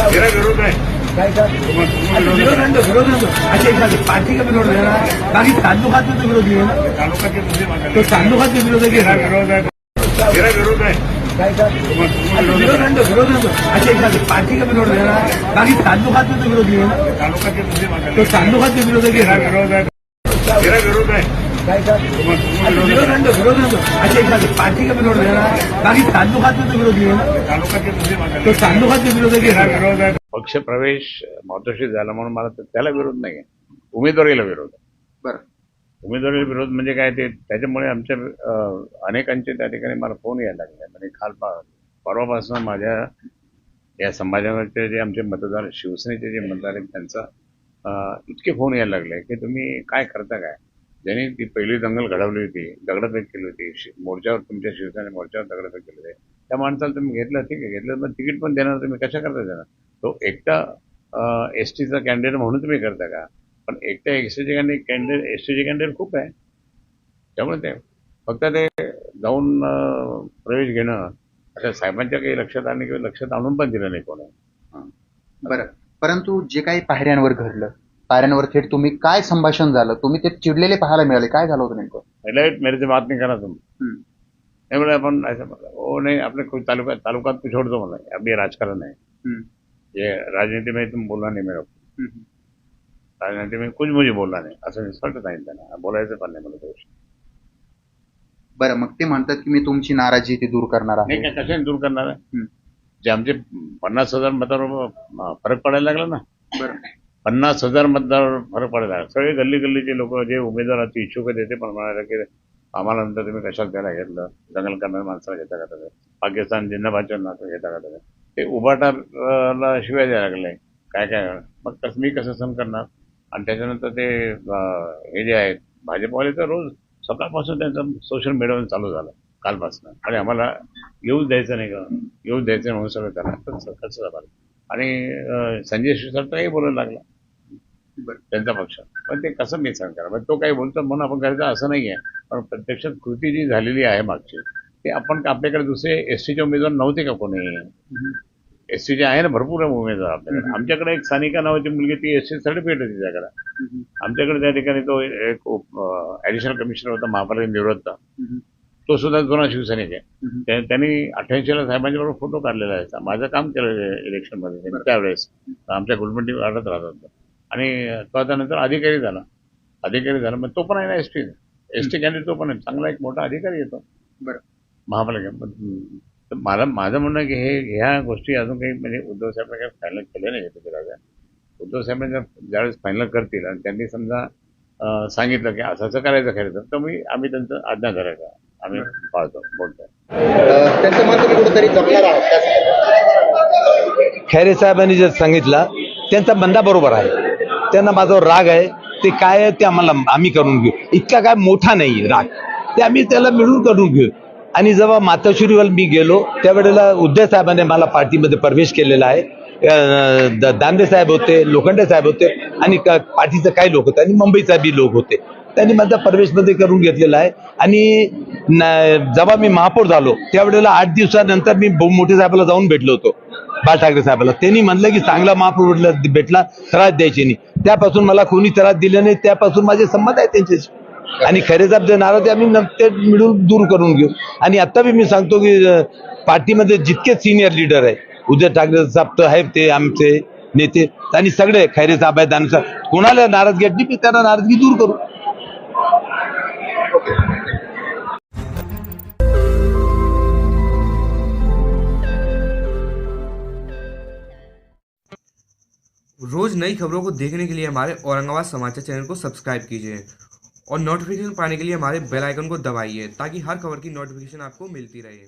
मेरा विरोध है विरोध अच्छा एक पार्टी का विरोध है ना, बाकी ताल्लुकात में तो विरोध नहीं है ना, तालुका के मुद्दे मांगा तो ताल्लुकात में विरोध है कि मेरा विरोध है मेरा विरोध है विरोध अच्छा एक पार्टी का विरोध है ना, बाकी ताल्लुकात में तो विरोध नहीं है ना, तालुका के मुद्दे मांगा तो ताल्लुकात में विरोध है कि मेरा विरोध है मेरा विरोध है विरोध अच्छा एक पार्टी का विरोध है ना, बाकी ताल्लुकात में तो विरोध नहीं है ना, तालुका के मुद्दे मांगा तो ताल्लुकात में विरोध है कि मेरा विरोध है पक्ष प्रवेश महत्वाची झाला म्हणून मला त्याला विरोध नाही आहे, उमेदवारीला विरोध आहे. बरं उमेदवारीला विरोध म्हणजे काय ते त्याच्यामुळे आमच्या अनेकांचे त्या ठिकाणी मला फोन यायला लागले. म्हणजे काल परवापासून माझ्या या समाजाचे जे आमचे मतदार शिवसेनेचे जे मतदार आहेत त्यांचा इतके फोन यायला लागले की तुम्ही काय करता काय. ज्यांनी ती पहिली दंगल घडवली होती, दगडफेक केली होती मोर्चावर, तुमच्या शिवसेने मोर्चावर दगडफेक केली होती, त्या माणसाला तुम्ही घेतलं, ठीक आहे घेतलं, पण तिकीट पण देणार तुम्ही कशा करता देणार. तो एकटा एसटीचा कॅन्डिडेट म्हणून तुम्ही करता का. पण एकट्या एसटीचे कॅन्डिडेट एसटीचे कॅन्डिडेट खूप आहे. त्यामुळे ते फक्त ते जाऊन प्रवेश घेणं आता साहेबांच्या काही लक्षात आणलं किंवा लक्षात आणून पण दिलं नाही कोणी. बरं, परंतु जे काही पायऱ्यांवर घडलं, पायऱ्यांवर थेट तुम्ही काय संभाषण झालं, तुम्ही ते चिडलेले पाहायला मिळाले, काय झालं होतं नेमकं? पहले मेरे से बात नहीं करना तुम. नहीं बोला अपन ऐसा बोला, वो नहीं अपने कोई तालुका को छोड़ दो, बोला अब ये राजकारण है, ये राजनीति में तुम बोलना नहीं मेरे को, राजनीति में कुछ मुझे बोलना नाही असं स्पष्ट सांगितलं ना, बोलायचं पण नाही मला तो विषय. बरं, मग ते म्हणतात की मी तुमची नाराजी ती दूर करणार आहे. नाही काय कशाने दूर करणार आहे. जे आमचे 50,000 मतांवर फरक पडायला लागला ना, बरं 50,000 मतदार फरक पडायला लागला. सगळे गल्ली गल्लीचे लोक जे उमेदवाराचे इच्छुक आहेत ते पण म्हणाले की आम्हाला नंतर तुम्ही कशाला त्याला घेतलं, दंगल करणाऱ्या माणसाला घेता का तुम्ही, पाकिस्तान जिंदाबादच्या नातं घेता का तुम्ही. ते उभाटाला शिवाय द्यायला लागले काय काय. मग मी कसं सहन करणार. आणि त्याच्यानंतर ते हे जे आहेत भाजपवाले तर रोज सकाळपासून त्यांचं सोशल मीडियावर चालू झालं कालपासून, आणि आम्हाला येऊच द्यायचं नाही का, येऊच द्यायचं म्हणून सगळं त्याला कसं झालं. आणि संजय शिरसाटही बोलायला लागला त्यांचा पक्ष, पण ते कसं मी सहन करा. तो काही बोलतो म्हणून आपण करायचं असं नाही आहे, पण प्रत्यक्षात कृती जी झालेली आहे मागची ते आपण आपल्याकडे दुसरे एसटीचे उमेदवार नव्हते का कोणी. एसटीचे आहे ना भरपूर उमेदवार आपल्याकडे. आमच्याकडे एक सानिका नावाची मुलगी, ती एसटी सर्टिफिकेट आहे तिच्याकडे. आमच्याकडे त्या ठिकाणी तो एक ऍडिशनल कमिशनर होता महापालिका निवृत्त, तो सुद्धा जुना सैनिक आहे. त्यांनी 88ला साहेबांच्या बरोबर फोटो काढलेला आहे. माझं काम केलं इलेक्शन मध्ये त्यावेळेस, आमच्या गुलमंडी वाढत राहत होता. आणि तो आता नंतर अधिकारी झाला. मग तो पण आहे ना एसटी कॅन्डिडेट, तो पण आहे चांगला एक मोठा अधिकारी येतो बरं महापालिका. तर माझं म्हणणं आहे की ह्या गोष्टी अजून काही म्हणजे उद्धव साहेबांनी काही फायनल केल्या नाही त्याच्या. उद्धव साहेबांनी ज्यावेळेस फायनल करतील आणि त्यांनी समजा सांगितलं की असं करायचं खरं तर आम्ही त्यांचं आज्ञा करायचा आम्ही पाळतो बोलतो. त्यांचं मत तुम्ही कुठेतरी जपणार आहात. खैरे साहेबांनी जे सांगितलं त्यांचा बंदा बरोबर आहे. त्यांना माझा राग आहे, ते काय आहे ते आम्ही करून घेऊ. इतका काय मोठा नाही राग, ते आम्ही त्याला मिळून करून घेऊ. आणि जेव्हा मातोश्रीवर मी गेलो त्यावेळेला उद्धव साहेबांनी मला पार्टीमध्ये प्रवेश केलेला आहे. दानवे साहेब होते, लोखंडे साहेब होते, आणि पार्टीचे काही लोक होते, आणि मुंबईचा बी लोक होते. त्यांनी माझा प्रवेशमध्ये करून घेतलेला आहे. आणि जेव्हा मी महापौर झालो त्यावेळेला 8 दिवसानंतर मी मोठे साहेबाला जाऊन भेटलो होतो, बाळ ठाकरे साहेबाला. त्यांनी म्हणलं की चांगला महापौर भेटला, त्रास द्यायचे नाही. त्यापासून मला कोणी त्रास दिला नाही, त्यापासून माझे संबंध आहे त्यांच्याशी. आणि खरे साहेब जे नाराज आम्ही ते मिळून दूर करून घेऊ. आणि आता बी मी सांगतो की पार्टीमध्ये जितके सिनियर लीडर आहे, उद्धव ठाकरे साहेब तर आहेत, ते आमचे नेते, आणि सगळे खैरे साहेब आहेत, दानवे साहेब, कोणाला नाराजगी वाटली मी त्यांना नाराजगी दूर करू. रोज नई खबरों को देखने के लिए हमारे औरंगाबाद समाचार चैनल को सब्सक्राइब कीजिए और नोटिफिकेशन पाने के लिए हमारे बेल आइकन को दबाइए ताकि हर खबर की नोटिफिकेशन आपको मिलती रहे।